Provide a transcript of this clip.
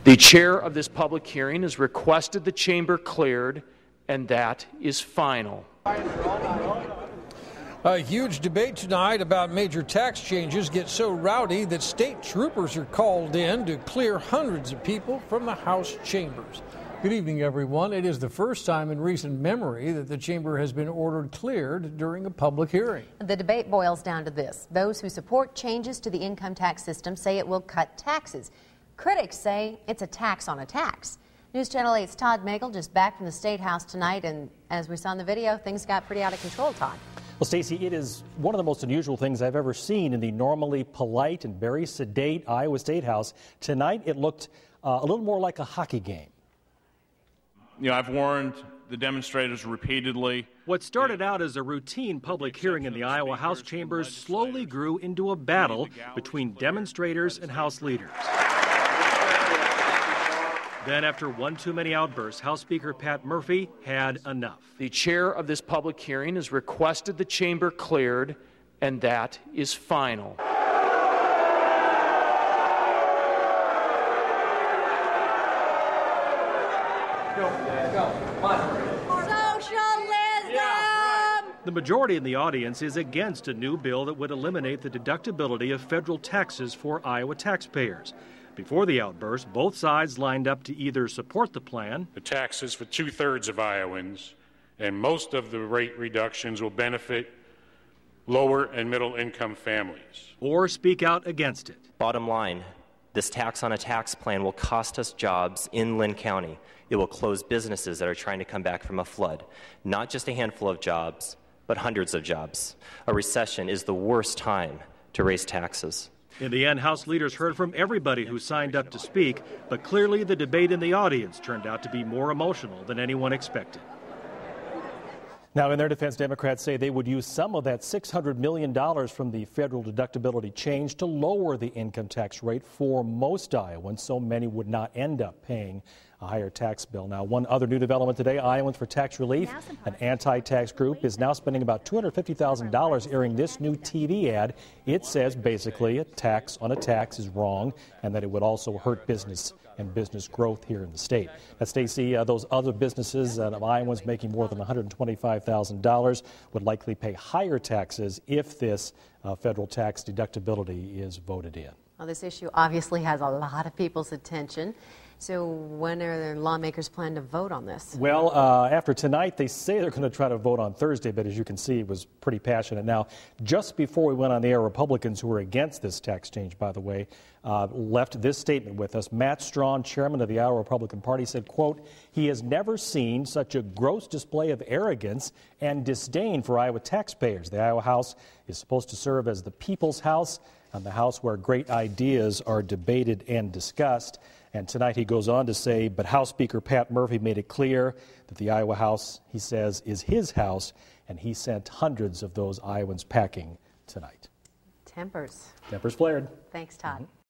The chair of this public hearing has requested the chamber cleared, and that is final. A huge debate tonight about major tax changes gets so rowdy that state troopers are called in to clear hundreds of people from the House chambers. Good evening, everyone. It is the first time in recent memory that the chamber has been ordered cleared during a public hearing. The debate boils down to this. Those who support changes to the income tax system say it will cut taxes. Critics say it's a tax on a tax. News Channel 8's Todd Magel just back from the State House tonight, and as we saw in the video, things got pretty out of control, Todd. Well, Stacey, it is one of the most unusual things I've ever seen in the normally polite and very sedate Iowa State House. Tonight, it looked a little more like a hockey game. You know, I've warned the demonstrators repeatedly. What started out as a routine public hearing in the Iowa House chambers slowly grew into a battle between demonstrators and House leaders. Then, after one too many outbursts, House Speaker Pat Murphy had enough. The chair of this public hearing has requested the chamber cleared, and that is final. The majority in the audience is against a new bill that would eliminate the deductibility of federal taxes for Iowa taxpayers. Before the outburst, both sides lined up to either support the plan. The taxes for 2/3 of Iowans, and most of the rate reductions will benefit lower and middle income families. Or speak out against it. Bottom line, this tax on a tax plan will cost us jobs in Linn County. It will close businesses that are trying to come back from a flood. Not just a handful of jobs, but hundreds of jobs. A recession is the worst time to raise taxes. In the end, House leaders heard from everybody who signed up to speak, but clearly the debate in the audience turned out to be more emotional than anyone expected. Now, in their defense, Democrats say they would use some of that $600 million from the federal deductibility change to lower the income tax rate for most Iowans, so many would not end up paying a higher tax bill. Now, one other new development today, Iowans for Tax Relief, an anti-tax group, is now spending about $250,000 airing this new TV ad. It says basically a tax on a tax is wrong and that it would also hurt business and business growth here in the state. Now, Stacey, those other businesses of Iowans making more than $125,000 would likely pay higher taxes if this federal tax deductibility is voted in. Well, this issue obviously has a lot of people's attention. So when are the lawmakers plan to vote on this? Well, after tonight, they say they're going to try to vote on Thursday, but as you can see, it was pretty passionate. Now, just before we went on the air, Republicans who were against this tax change, by the way, left this statement with us. Matt Strawn, chairman of the Iowa Republican Party, said, quote, "He has never seen such a gross display of arrogance and disdain for Iowa taxpayers. The Iowa House is supposed to serve as the people's house, and the house where great ideas are debated and discussed." And tonight he goes on to say, but House Speaker Pat Murphy made it clear that the Iowa House, he says, is his house, and he sent hundreds of those Iowans packing tonight. Tempers flared. Thanks, Todd.